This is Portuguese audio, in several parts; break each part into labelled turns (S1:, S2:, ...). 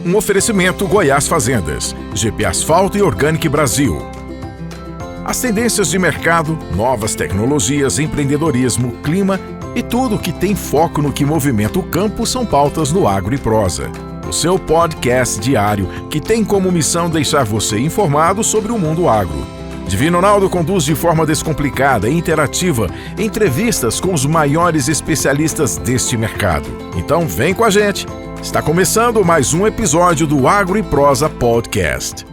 S1: Um oferecimento Goiás Fazendas, GP Asfalto e Organic Brasil. As tendências de mercado, novas tecnologias, empreendedorismo, clima e tudo que tem foco no que movimenta o campo são pautas no Agro e Prosa. O seu podcast diário que tem como missão deixar você informado sobre o mundo agro. Divino Ronaldo conduz de forma descomplicada e interativa entrevistas com os maiores especialistas deste mercado. Então vem com a gente! Está começando mais um episódio do Agro e Prosa Podcast.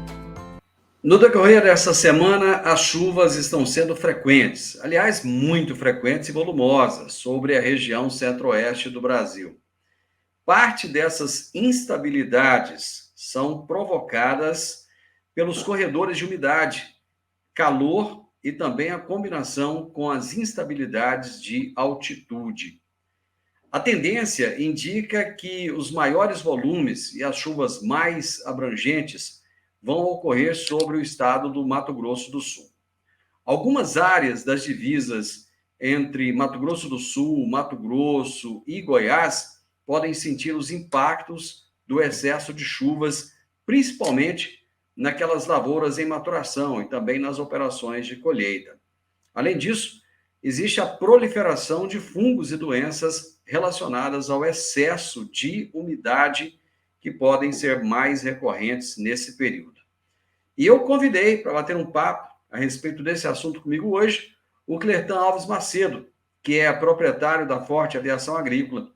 S2: No decorrer dessa semana, as chuvas estão sendo frequentes, aliás, muito frequentes e volumosas, sobre a região centro-oeste do Brasil. Parte dessas instabilidades são provocadas pelos corredores de umidade, calor e também a combinação com as instabilidades de altitude. A tendência indica que os maiores volumes e as chuvas mais abrangentes vão ocorrer sobre o estado do Mato Grosso do Sul. Algumas áreas das divisas entre Mato Grosso do Sul, Mato Grosso e Goiás podem sentir os impactos do excesso de chuvas, principalmente naquelas lavouras em maturação e também nas operações de colheita. Além disso, existe a proliferação de fungos e doenças relacionadas ao excesso de umidade que podem ser mais recorrentes nesse período. E eu convidei para bater um papo a respeito desse assunto comigo hoje o Clertan Alves Macedo, que é proprietário da Forte Aviação Agrícola.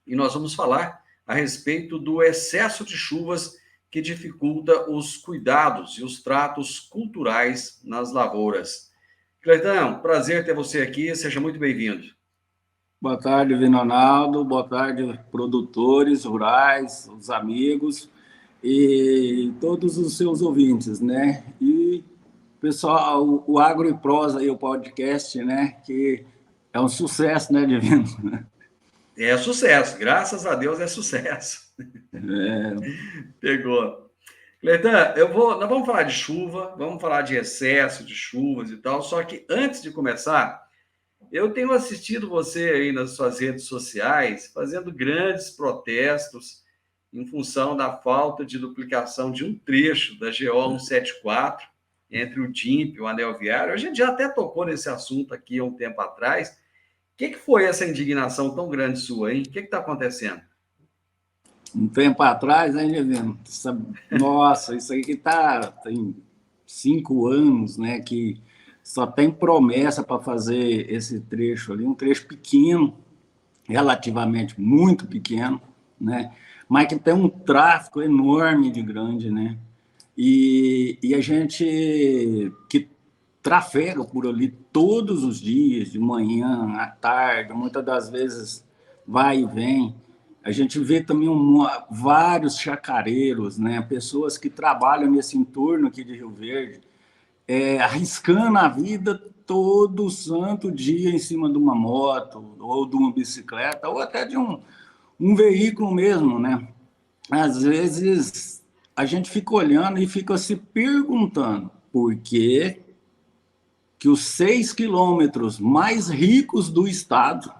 S2: E nós vamos falar a respeito do excesso de chuvas que dificulta os cuidados e os tratos culturais nas lavouras. Clertan, prazer ter você aqui, seja muito bem-vindo.
S3: Boa tarde, Divino Ronaldo, boa tarde, produtores rurais, os amigos e todos os seus ouvintes, né? E, pessoal, o Agro e Prosa e o podcast, né? Que é um sucesso, né, Divino?
S2: É sucesso, graças a Deus é sucesso. Pegou. Clertan, nós vamos falar de chuva, vamos falar de excesso de chuvas e tal, só que antes de começar, eu tenho assistido você aí nas suas redes sociais fazendo grandes protestos em função da falta de duplicação de um trecho da GO 174 entre o DIMP e o Anel Viário. A gente já até tocou nesse assunto aqui há um tempo atrás. O que foi essa indignação tão grande sua, hein? O que está acontecendo?
S3: Um tempo atrás, né, Divino? Nossa, isso aí que tem 5 anos, né, que só tem promessa para fazer esse trecho ali, um trecho pequeno, relativamente muito pequeno, né, mas que tem um tráfego enorme de grande, né, e a gente que trafega por ali todos os dias, de manhã, à tarde, muitas das vezes vai e vem. A gente vê também vários chacareiros, né? Pessoas que trabalham nesse entorno aqui de Rio Verde, arriscando a vida todo santo dia em cima de uma moto, ou de uma bicicleta, ou até de um veículo mesmo, né? Às vezes a gente fica olhando e fica se perguntando por que os 6 quilômetros mais ricos do estado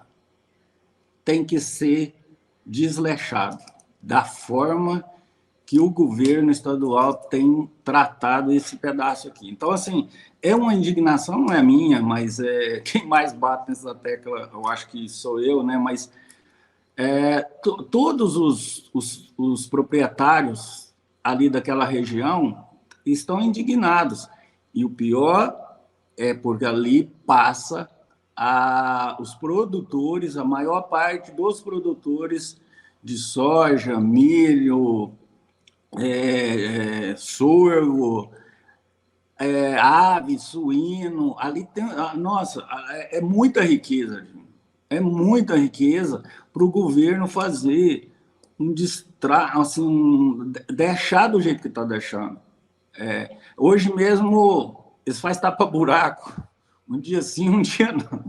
S3: têm que ser desleixado da forma que o governo estadual tem tratado esse pedaço aqui. Então, assim, é uma indignação, não é minha, mas quem mais bate nessa tecla, eu acho que sou eu, né? Mas todos os proprietários ali daquela região estão indignados. E o pior é porque ali passa os produtores, a maior parte dos produtores de soja, milho, sorgo, ave, suíno, ali tem, nossa, é muita riqueza, é muita riqueza para o governo fazer assim, deixar do jeito que está deixando. Hoje mesmo eles fazem tapa-buraco, um dia sim, um dia não.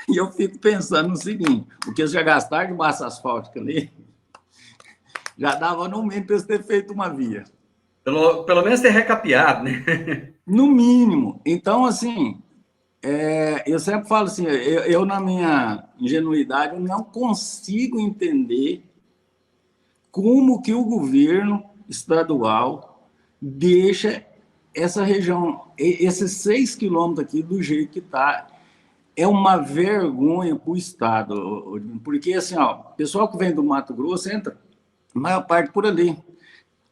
S3: E eu fico pensando no seguinte, porque eles já gastaram de massa asfáltica ali, já dava no mínimo para eles terem feito uma via.
S2: Pelo menos ter recapeado, né?
S3: No mínimo. Então, assim, eu sempre falo assim, eu, na minha ingenuidade, eu não consigo entender como que o governo estadual deixa essa região, esses 6 quilômetros aqui do jeito que está. É uma vergonha para o Estado, porque assim, ó, o pessoal que vem do Mato Grosso entra, a maior parte por ali.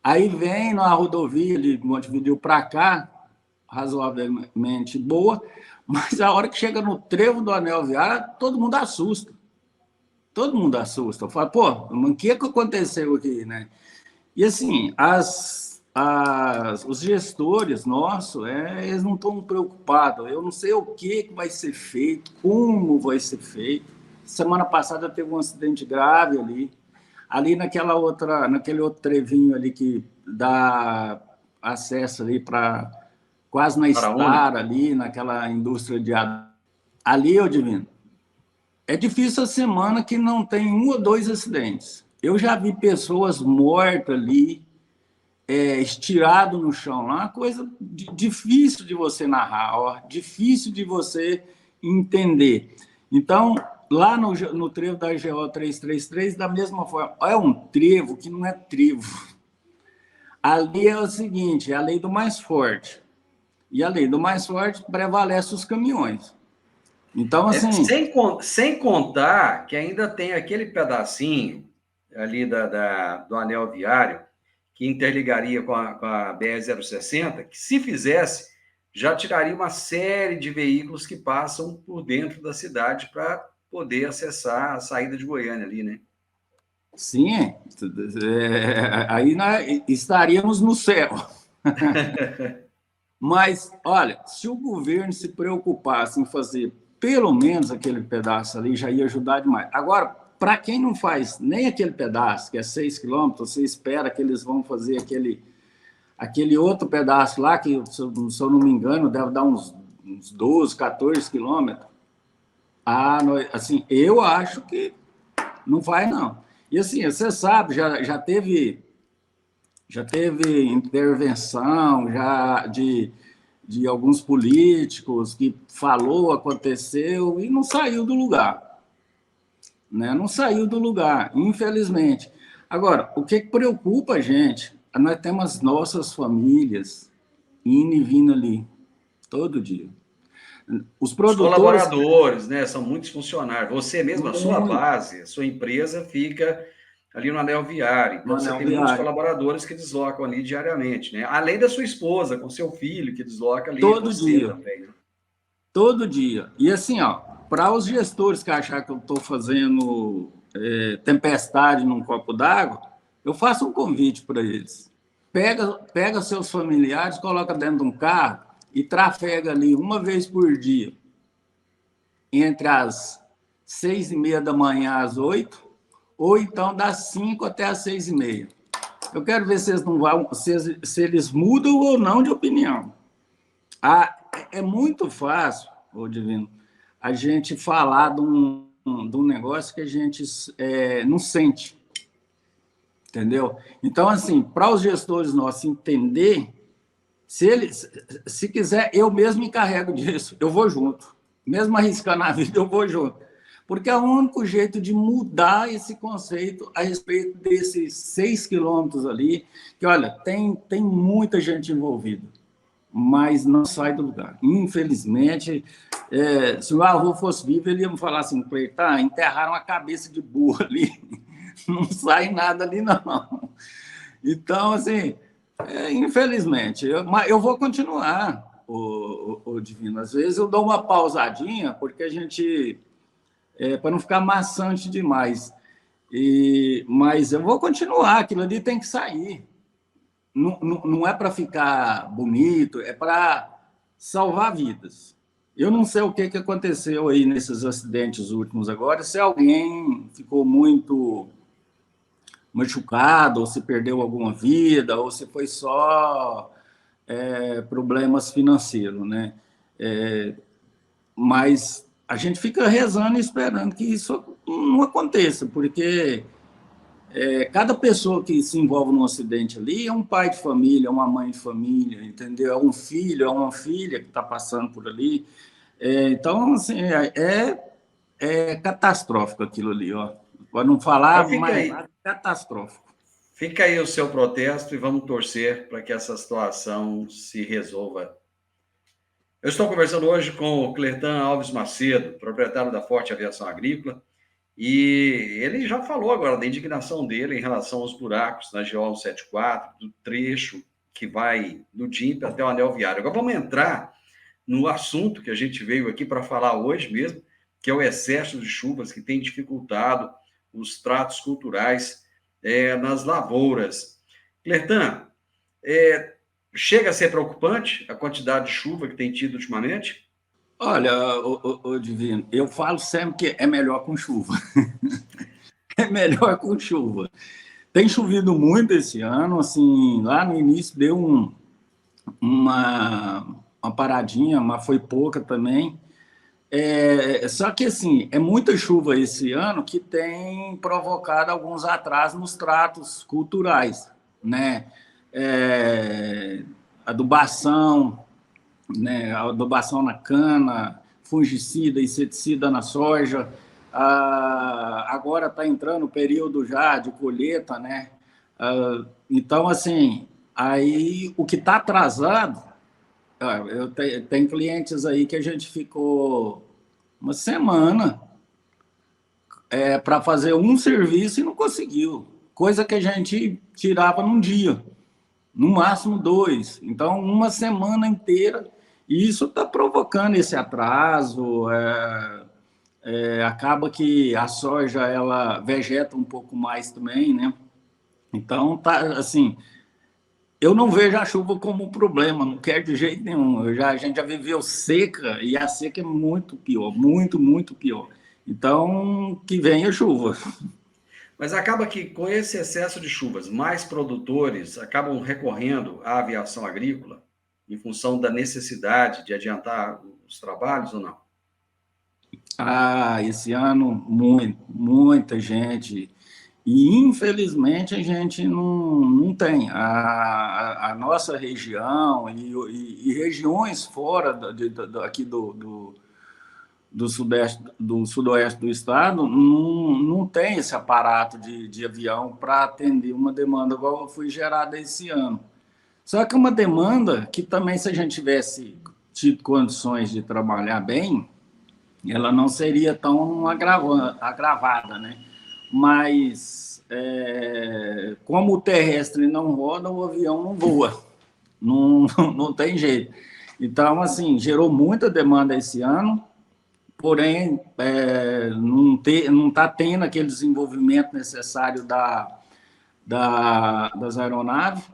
S3: Aí vem na rodovia de Montevidéu para cá, razoavelmente boa, mas a hora que chega no trevo do Anel Viário, todo mundo assusta. Todo mundo assusta. Fala, pô, o que aconteceu aqui, né? E assim, os gestores nossos, eles não estão preocupados. Eu não sei o que vai ser feito, como vai ser feito. Semana passada teve um acidente grave ali naquele outro trevinho ali que dá acesso ali para quase na Star, ali naquela indústria de ali, eu divino. É difícil a semana que não tem 1 ou 2 acidentes. Eu já vi pessoas mortas ali, estirado no chão, lá, uma coisa difícil de você narrar, ó, difícil de você entender. Então, lá no trevo da GO 333, da mesma forma, é um trevo que não é trevo. Ali é o seguinte, é a lei do mais forte. E a lei do mais forte prevalece os caminhões. Então, assim...
S2: sem contar que ainda tem aquele pedacinho ali do anel viário que interligaria com a BR-060, que se fizesse, já tiraria uma série de veículos que passam por dentro da cidade para poder acessar a saída de Goiânia ali, né?
S3: Sim, aí estaríamos no céu. Mas, olha, se o governo se preocupasse em fazer pelo menos aquele pedaço ali, já ia ajudar demais. Agora, para quem não faz nem aquele pedaço, que é 6 quilômetros, você espera que eles vão fazer aquele outro pedaço lá, que, se eu não me engano, deve dar uns 12, 14 quilômetros. Assim, eu acho que não vai, não. E assim, você sabe, já teve intervenção de alguns políticos que falou, aconteceu e não saiu do lugar. Né? Não saiu do lugar, infelizmente. Agora, o que preocupa a gente, nós temos as nossas famílias indo e vindo ali, todo dia. Os produtores...
S2: Os colaboradores, né? São muitos funcionários. Você mesmo, a sua base, a sua empresa fica ali no anel viário. Então, você tem muitos colaboradores que deslocam ali diariamente, né? Além da sua esposa, com seu filho, que desloca ali.
S3: Todo dia.
S2: Também, né?
S3: Todo dia. E assim, ó, para os gestores que acham que eu estou fazendo tempestade num copo d'água, eu faço um convite para eles. Pega seus familiares, coloca dentro de um carro e trafega ali uma vez por dia, entre as 6h30 da manhã às 8, ou então das 5 até as 6h30. Eu quero ver se eles não vão, se eles mudam ou não de opinião. É muito fácil, ô Divino, a gente falar de um negócio que a gente não sente. Entendeu? Então, assim, para os gestores nossos entender, se quiser, eu mesmo me encarrego disso, eu vou junto. Mesmo arriscando a vida, eu vou junto. Porque é o único jeito de mudar esse conceito a respeito desses 6 quilômetros ali, que, olha, tem muita gente envolvida, mas não sai do lugar. Infelizmente, se o avô fosse vivo, ele ia me falar assim, tá, enterraram a cabeça de burro ali, não sai nada ali, não. Então, assim, infelizmente, eu vou continuar, o Divino. Às vezes eu dou uma pausadinha, porque a gente... para não ficar maçante demais. Mas eu vou continuar, aquilo ali tem que sair. Não é para ficar bonito, é para salvar vidas. Eu não sei o que aconteceu aí nesses acidentes últimos agora, se alguém ficou muito machucado, ou se perdeu alguma vida, ou se foi só problemas financeiros, né? Mas a gente fica rezando e esperando que isso não aconteça, porque cada pessoa que se envolve num acidente ali é um pai de família, é uma mãe de família, entendeu? É um filho, é uma filha que está passando por ali. Então, assim, é catastrófico aquilo ali, ó. Pode não falar, mas é catastrófico.
S2: Fica aí o seu protesto e vamos torcer para que essa situação se resolva. Eu estou conversando hoje com o Clertan Alves Macedo, proprietário da Forte Aviação Agrícola, e ele já falou agora da indignação dele em relação aos buracos na GO 174, do trecho que vai do DIMP até o anel viário. Agora vamos entrar no assunto que a gente veio aqui para falar hoje mesmo, que é o excesso de chuvas que tem dificultado os tratos culturais nas lavouras. Clertan, chega a ser preocupante a quantidade de chuva que tem tido ultimamente?
S3: Olha, ô Divino, eu falo sempre que é melhor com chuva. É melhor com chuva. Tem chovido muito esse ano, assim, lá no início deu uma paradinha, mas foi pouca também. Só que, assim, é muita chuva esse ano que tem provocado alguns atrasos nos tratos culturais, né? Adubação, né? Adubação na cana, fungicida, inseticida na soja. Agora está entrando o período já de colheita, né? Então, assim, aí o que está atrasado, eu tenho clientes aí que a gente ficou uma semana para fazer um serviço e não conseguiu, coisa que a gente tirava num dia, no máximo 2. Então, uma semana inteira, e isso está provocando esse atraso. Acaba que a soja ela vegeta um pouco mais também, né? Então, tá assim. Eu não vejo a chuva como um problema, não quero de jeito nenhum. A gente já viveu seca e a seca é muito pior, muito, muito pior. Então, que venha chuva.
S2: Mas acaba que, com esse excesso de chuvas, mais produtores acabam recorrendo à aviação agrícola em função da necessidade de adiantar os trabalhos ou não?
S3: Esse ano, muita gente. E, infelizmente, a gente não tem. A nossa região e regiões fora aqui do sudeste, do sudoeste do estado, não tem esse aparato de avião para atender uma demanda igual foi gerada esse ano. Só que uma demanda que também, se a gente tivesse tido condições de trabalhar bem, ela não seria tão agravada, né? Mas, como o terrestre não roda, o avião não voa. Não tem jeito. Então, assim, gerou muita demanda esse ano, porém, não está tendo aquele desenvolvimento necessário das aeronaves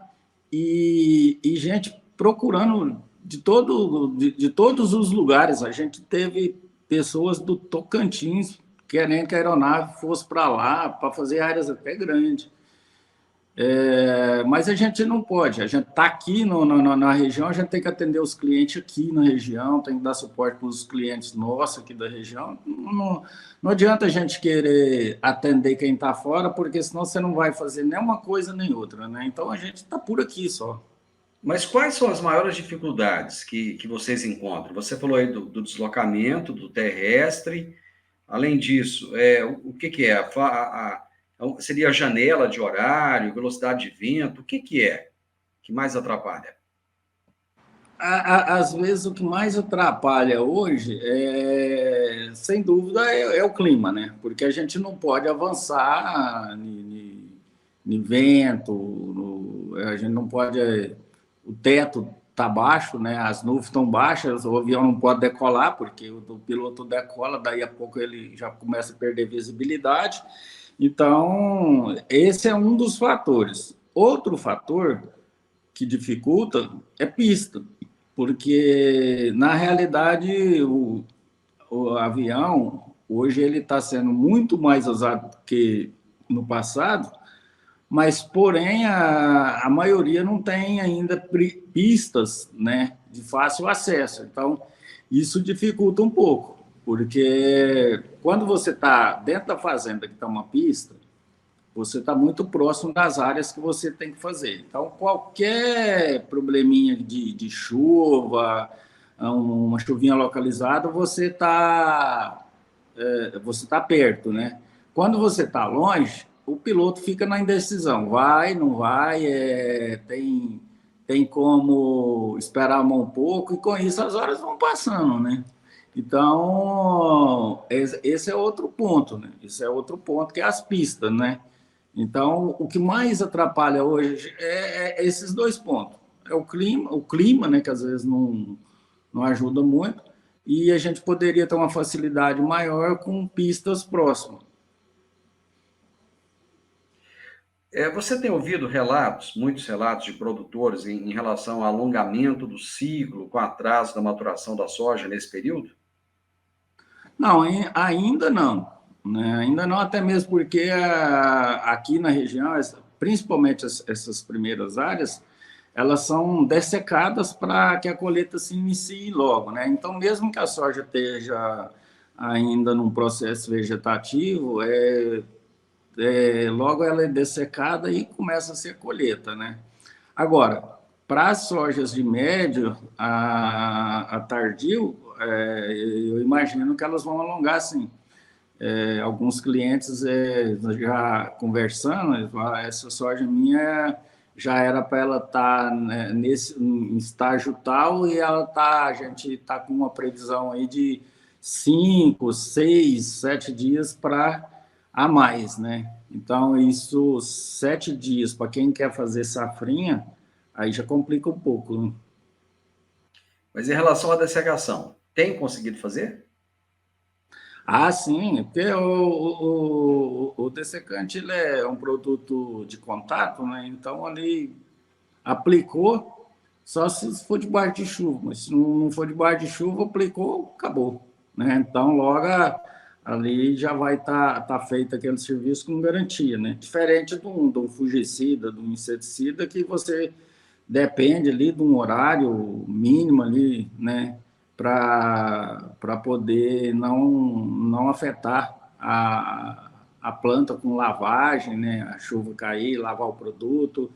S3: e gente procurando de todos os lugares. A gente teve pessoas do Tocantins querendo que a aeronave fosse para lá, para fazer áreas até grandes. Mas a gente não pode. A gente está aqui na região, a gente tem que atender os clientes aqui na região, tem que dar suporte para os clientes nossos aqui da região. Não adianta a gente querer atender quem está fora, porque senão você não vai fazer nem uma coisa nem outra, né? Então a gente está por aqui só.
S2: Mas quais são as maiores dificuldades que vocês encontram? Você falou aí do deslocamento, do terrestre. Além disso, o que é? Seria a janela de horário, velocidade de vento? O que é que mais atrapalha?
S3: Às vezes, o que mais atrapalha hoje, sem dúvida, é o clima, né? Porque a gente não pode avançar no vento, a gente não pode... O teto está baixo, né? As nuvens estão baixas, o avião não pode decolar, porque o piloto decola, daí a pouco ele já começa a perder visibilidade. Então, esse é um dos fatores. Outro fator que dificulta é pista, porque, na realidade, o avião, hoje, ele está sendo muito mais usado que no passado, mas, porém, a maioria não tem ainda pistas, né, de fácil acesso. Então, isso dificulta um pouco, porque quando você está dentro da fazenda que está uma pista, você está muito próximo das áreas que você tem que fazer. Então, qualquer probleminha de chuva, uma chuvinha localizada, você tá perto, né? Quando você está longe, o piloto fica na indecisão, vai, não vai, tem como esperar um pouco, e com isso as horas vão passando, né? Então, esse é outro ponto, né? Esse é outro ponto, que é as pistas, né? Então, o que mais atrapalha hoje é esses dois pontos. É o clima, né, que às vezes não ajuda muito, e a gente poderia ter uma facilidade maior com pistas próximas.
S2: Você tem ouvido relatos, muitos relatos de produtores em relação ao alongamento do ciclo com atraso da maturação da soja nesse período?
S3: Não, ainda não, né? Ainda não, até mesmo porque aqui na região, principalmente essas primeiras áreas, elas são dessecadas para que a colheita se inicie logo, né? Então, mesmo que a soja esteja ainda num processo vegetativo, logo ela é dessecada e começa a ser colheita, né? Agora, para as sojas de médio a tardio, eu imagino que elas vão alongar, sim. Alguns clientes já conversando, essa soja minha já era para ela estar, né, em estágio tal, e a gente está com uma previsão aí de 5, 6, 7 dias para a mais, né? Então, isso, 7 dias, para quem quer fazer safrinha, aí já complica um pouco, né?
S2: Mas em relação à dessecação, tem conseguido fazer?
S3: Ah, sim, porque o dessecante ele é um produto de contato, né? Então, ali aplicou, só se for debaixo de chuva, mas se não for debaixo de chuva, aplicou, acabou, né? Então, logo ali já vai tá feito aquele serviço com garantia, né? Diferente de um fungicida, de um inseticida, que você depende ali de um horário mínimo ali, né? Para poder não afetar a planta com lavagem, né? A chuva cair, lavar o produto,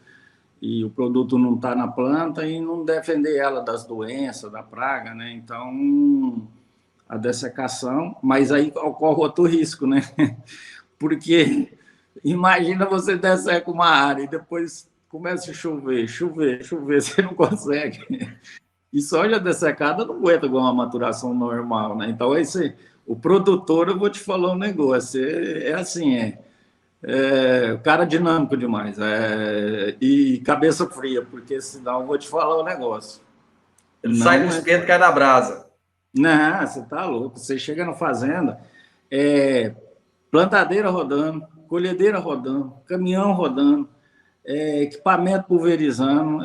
S3: e o produto não está na planta e não defender ela das doenças, da praga, né? Então, a dessecação, mas aí ocorre outro risco, né? Porque imagina você desseca uma área e depois começa a chover, você não consegue. E soja dessecada não aguenta igual uma maturação normal, né? Então, o produtor, eu vou te falar um negócio, o cara dinâmico demais, e cabeça fria, porque senão eu vou te falar um negócio.
S2: Ele sai do
S3: Não é.
S2: espeto e cai na brasa.
S3: Não, você tá louco. Você chega na fazenda, plantadeira rodando, colhedeira rodando, caminhão rodando, equipamento pulverizando.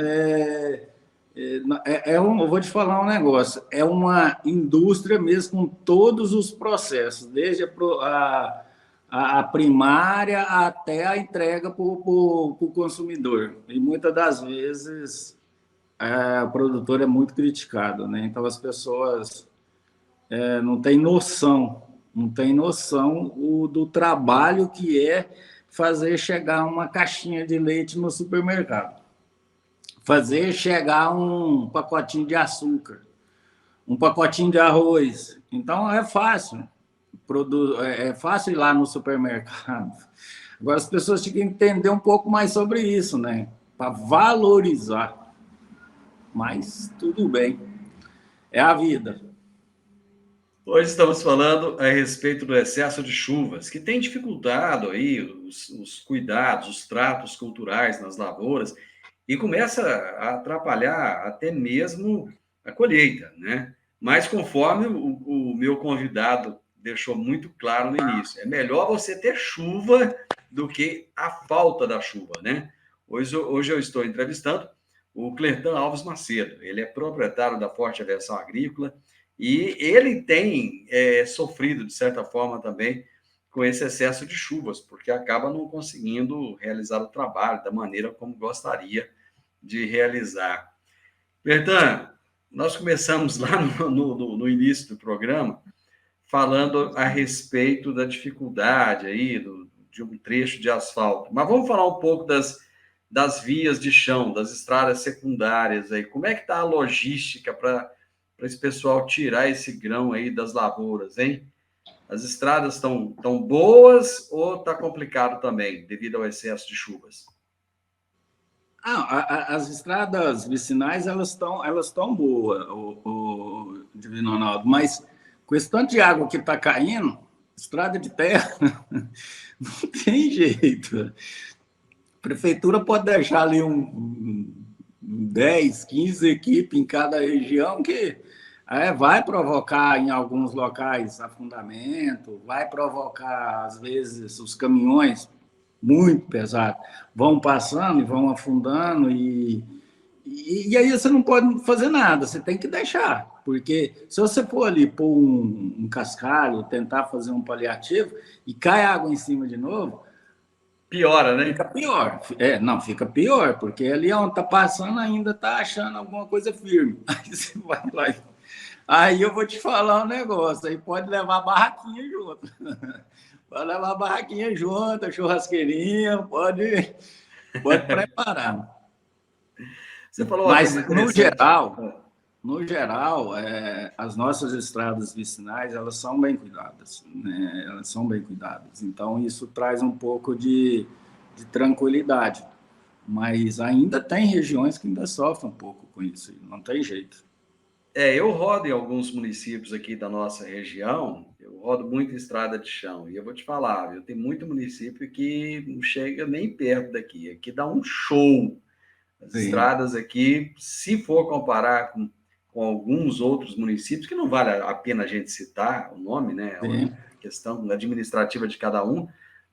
S3: Eu vou te falar um negócio, é uma indústria mesmo com todos os processos, desde a primária até a entrega para o consumidor. E muitas das vezes o produtor é muito criticado, né? Então as pessoas não têm noção, do trabalho que é fazer chegar uma caixinha de leite no supermercado, fazer chegar um pacotinho de açúcar, um pacotinho de arroz. Então é fácil, é fácil ir lá no supermercado. Agora as pessoas têm que entender um pouco mais sobre isso, né? Para valorizar. Mas tudo bem, é a vida.
S2: Hoje estamos falando a respeito do excesso de chuvas, que tem dificultado aí os cuidados, os tratos culturais nas lavouras, e começa a atrapalhar até mesmo a colheita, né? Mas conforme o meu convidado deixou muito claro no início, é melhor você ter chuva do que a falta da chuva, né? Hoje eu estou entrevistando o Clertan Alves Macedo. Ele é proprietário da Forte Aversão Agrícola e ele tem sofrido, de certa forma, também com esse excesso de chuvas, porque acaba não conseguindo realizar o trabalho da maneira como gostaria de realizar. Bertan, nós começamos lá no início do programa falando a respeito da dificuldade aí de um trecho de asfalto, mas vamos falar um pouco das vias de chão, das estradas secundárias aí. Como é que está a logística para esse pessoal tirar esse grão aí das lavouras, hein? As estradas estão tão boas ou está complicado também, devido ao excesso de chuvas?
S3: As estradas vicinais, elas estão boas, o Divino Ronaldo, mas com esse tanto de água que está caindo, estrada de terra, não tem jeito. A prefeitura pode deixar ali 10, 15 equipes em cada região que vai provocar em alguns locais afundamento, vai provocar, às vezes, os caminhões muito pesados vão passando e vão afundando e aí você não pode fazer nada, você tem que deixar, porque se você for ali pôr um cascalho, tentar fazer um paliativo e cai água em cima de novo,
S2: piora, né?
S3: Fica pior. Não, fica pior, porque ali onde está passando ainda está achando alguma coisa firme. Aí você vai lá. Aí eu vou te falar um negócio, aí pode levar a barraquinha junto. Pode levar a barraquinha junto, a churrasqueirinha, pode preparar.
S2: Você falou
S3: mas, no geral, as nossas estradas vicinais, elas são bem cuidadas, né? Elas são bem cuidadas. Então, isso traz um pouco de tranquilidade. Mas ainda tem regiões que ainda sofrem um pouco com isso, não tem jeito.
S2: Eu rodo em alguns municípios aqui da nossa região, eu rodo muito em estrada de chão, e eu vou te falar, tem muito município que não chega nem perto daqui, aqui dá um show. As estradas aqui, se for comparar com alguns outros municípios, que não vale a pena a gente citar o nome, né? É uma questão administrativa de cada um,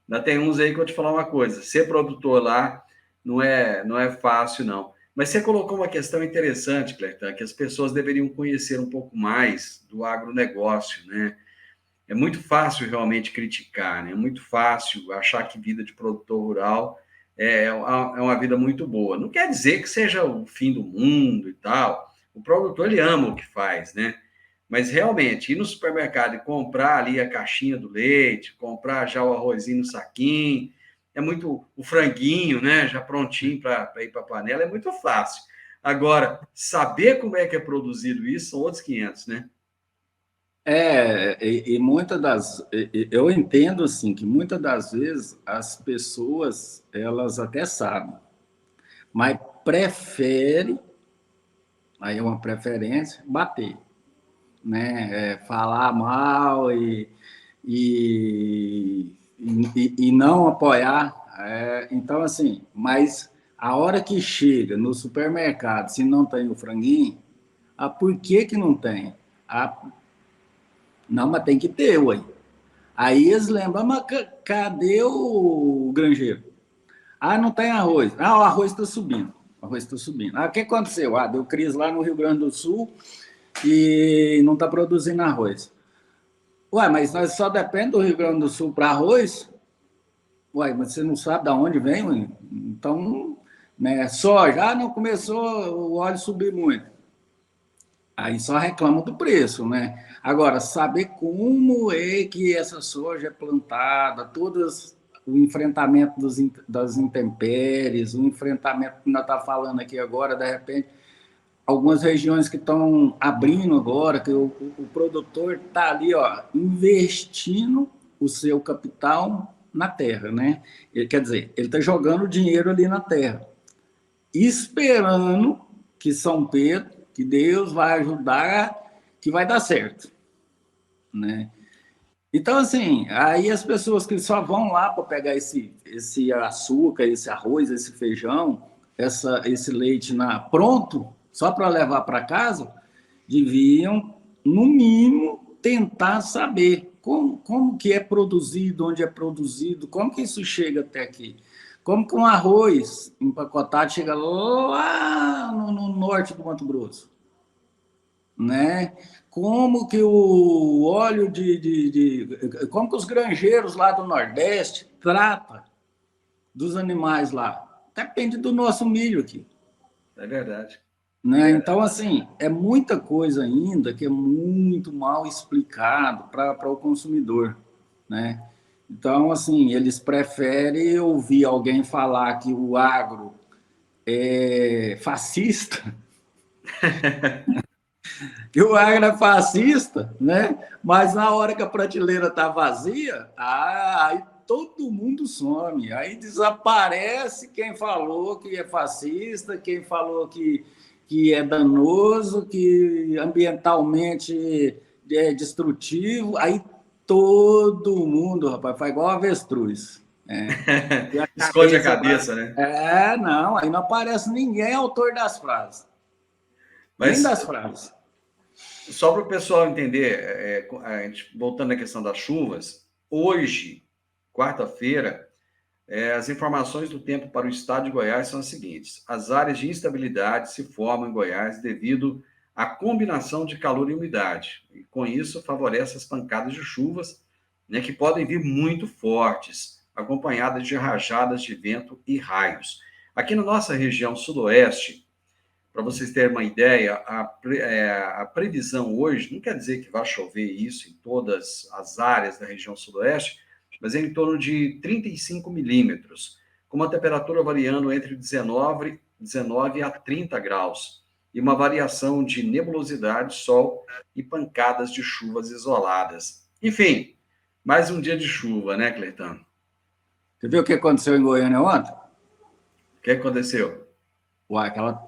S2: ainda tem uns aí que eu vou te falar uma coisa, ser produtor lá não é fácil, não. Mas você colocou uma questão interessante, Clertan, que as pessoas deveriam conhecer um pouco mais do agronegócio, né? É muito fácil realmente criticar, né? É muito fácil achar que vida de produtor rural é uma vida muito boa. Não quer dizer que seja o fim do mundo e tal. O produtor, ele ama o que faz, né? Mas, realmente, ir no supermercado e comprar ali a caixinha do leite, comprar já o arrozinho no saquinho, é muito o franguinho, né? Já prontinho para ir para a panela, é muito fácil. Agora, saber como é que é produzido isso são outros 500, né?
S3: E muitas das... Eu entendo, assim, que muitas das vezes as pessoas, elas até sabem, mas prefere, aí é uma preferência, bater, né? Falar mal e não apoiar. Então, assim, mas a hora que chega no supermercado, se não tem o franguinho, por que não tem? Não, mas tem que ter, ué. Aí eles lembram, mas cadê o granjeiro? Não tem arroz. O arroz está subindo. O arroz está subindo. O que aconteceu? Deu crise lá no Rio Grande do Sul e não está produzindo arroz. Mas nós só depende do Rio Grande do Sul para arroz? Mas você não sabe de onde vem, ué? Então, né, soja. Não começou o óleo subir muito. Aí só reclama do preço, né? Agora, saber como é que essa soja é plantada, todos o enfrentamento das intempéries, o enfrentamento que nós estamos falando aqui agora, de repente, algumas regiões que estão abrindo agora, que o produtor está ali, investindo o seu capital na terra, né? Quer dizer, ele está jogando dinheiro ali na terra, esperando que São Pedro, que Deus vai ajudar, que vai dar certo, né? Então, assim, aí as pessoas que só vão lá para pegar esse açúcar, esse arroz, esse feijão, esse leite pronto, só para levar para casa, deviam, no mínimo, tentar saber como que é produzido, onde é produzido, como que isso chega até aqui. Como que um arroz empacotado chega lá no norte do Mato Grosso, né? Como que o óleo como que os granjeiros lá do Nordeste tratam dos animais lá? Depende do nosso milho aqui.
S2: É verdade.
S3: Né? Então, assim, é muita coisa ainda que é muito mal explicado para o consumidor, né? Então, assim, eles preferem ouvir alguém falar que o agro é fascista que o agro é fascista, né? Mas na hora que a prateleira está vazia, aí todo mundo some. Aí desaparece quem falou que é fascista, quem falou que é danoso, que ambientalmente é destrutivo. Aí todo mundo, rapaz, faz igual avestruz.
S2: Esconde a cabeça, né?
S3: Não, aí não aparece ninguém autor das frases.
S2: Mas,
S3: nem das frases.
S2: Só para o pessoal entender, voltando à questão das chuvas, hoje, quarta-feira, as informações do tempo para o estado de Goiás são as seguintes: as áreas de instabilidade se formam em Goiás devido à combinação de calor e umidade. E com isso, favorece as pancadas de chuvas, né, que podem vir muito fortes, acompanhadas de rajadas de vento e raios. Aqui na nossa região sudoeste, para vocês terem uma ideia, a previsão hoje, não quer dizer que vai chover isso em todas as áreas da região sudoeste, mas é em torno de 35 milímetros, com uma temperatura variando entre 19 a 30 graus, e uma variação de nebulosidade, sol e pancadas de chuvas isoladas. Enfim, mais um dia de chuva, né, Cleiton?
S3: Você viu o que aconteceu em Goiânia ontem?
S2: O que aconteceu?
S3: Aquela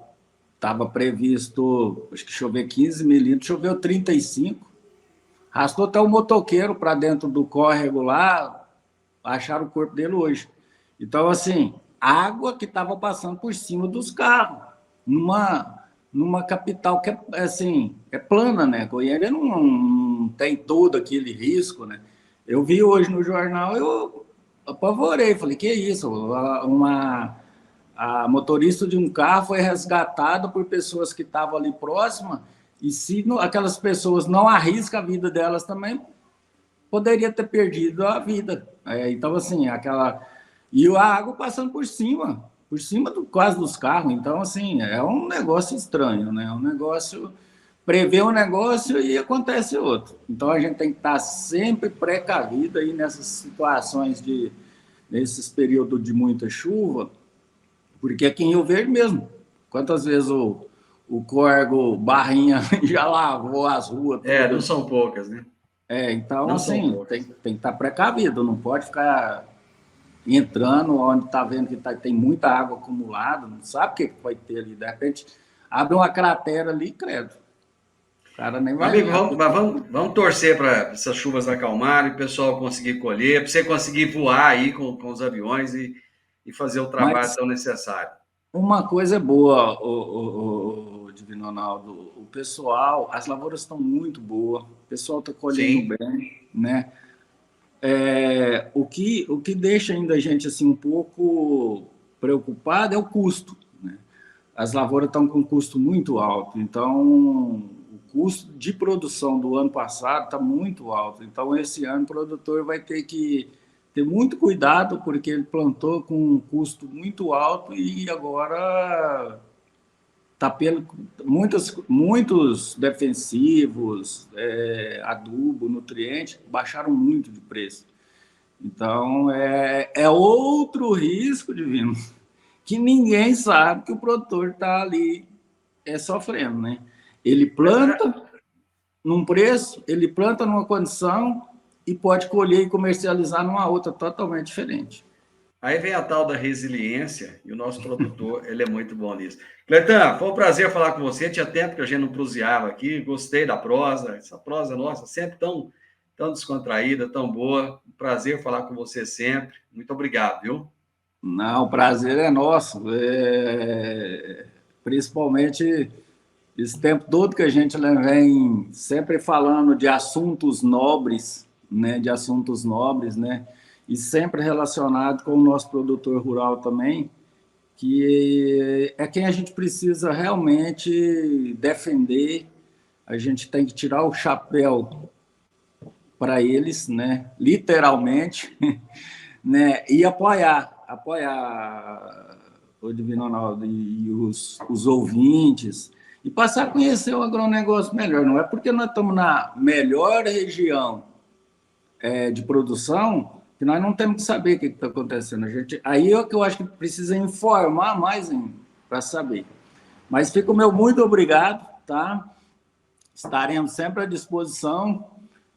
S3: estava previsto, acho que chover 15 milímetros, choveu 35. Arrastou até o motoqueiro para dentro do córrego lá, acharam o corpo dele hoje. Então, assim, água que estava passando por cima dos carros, numa capital que assim, é plana, né? Goiânia não tem todo aquele risco, né? Eu vi hoje no jornal, eu apavorei, falei, que isso? A motorista de um carro foi resgatada por pessoas que estavam ali próximas, e se aquelas pessoas não arriscam a vida delas também, poderia ter perdido a vida. Então, assim, e a água passando por cima quase dos carros. Então, assim, é um negócio estranho, né? Prevê um negócio e acontece outro. Então, a gente tem que estar sempre precavido aí nessas situações nesses períodos de muita chuva, porque aqui em Rio Verde mesmo, quantas vezes o córrego Barrinha já lavou as ruas?
S2: Não são poucas, né?
S3: Então, não, assim, tem que estar precavido, não pode ficar entrando onde está vendo que tem muita água acumulada, não sabe o que vai ter ali. De repente, abre uma cratera ali, credo. O cara nem vai.
S2: Amigo, vamos torcer para essas chuvas acalmarem, o pessoal conseguir colher, para você conseguir voar aí com os aviões e fazer o trabalho tão necessário.
S3: Uma coisa é boa, o Divino Ronaldo, o pessoal, as lavouras estão muito boas, o pessoal está colhendo bem, né? O que deixa ainda a gente assim, um pouco preocupado é o custo, né? As lavouras estão com um custo muito alto, então o custo de produção do ano passado está muito alto, então esse ano o produtor vai ter que ter muito cuidado, porque ele plantou com um custo muito alto e agora está muitos defensivos, adubo, nutriente, baixaram muito de preço. Então, é outro risco, Divino, que ninguém sabe que o produtor está ali sofrendo, né? Ele planta num preço, ele planta numa condição e pode colher e comercializar numa outra totalmente diferente.
S2: Aí vem a tal da resiliência, e o nosso produtor, ele é muito bom nisso. Cleiton, foi um prazer falar com você, tinha tempo que a gente não proseava aqui, gostei da prosa, essa prosa nossa, sempre tão descontraída, tão boa, prazer falar com você sempre, muito obrigado, viu?
S3: Não, o prazer é nosso, principalmente esse tempo todo que a gente vem sempre falando de assuntos nobres, né, e sempre relacionado com o nosso produtor rural também, que é quem a gente precisa realmente defender. A gente tem que tirar o chapéu para eles, né, literalmente, né, e apoiar o Divino Ronaldo e os ouvintes, e passar a conhecer o agronegócio melhor. Não é porque nós estamos na melhor região de produção que nós não temos que saber o que está acontecendo. Aí é que eu acho que precisa informar mais para saber. Mas fica o meu muito obrigado, tá? estaremos sempre à disposição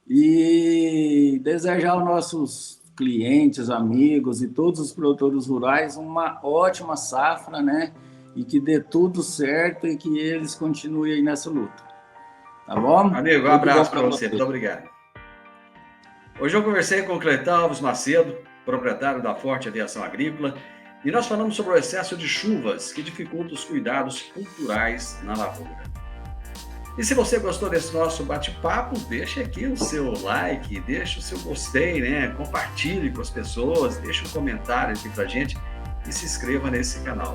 S3: e desejar aos nossos clientes, amigos e todos os produtores rurais uma ótima safra, né? E que dê tudo certo e que eles continuem aí nessa luta. Tá bom?
S2: Amigo, um abraço para você. Muito obrigado. Hoje eu conversei com o Cleiton Alves Macedo, proprietário da Forte Aviação Agrícola, e nós falamos sobre o excesso de chuvas que dificulta os cuidados culturais na lavoura. E se você gostou desse nosso bate-papo, deixa aqui o seu like, deixa o seu gostei, né? Compartilhe com as pessoas, deixa um comentário aqui pra gente e se inscreva nesse canal.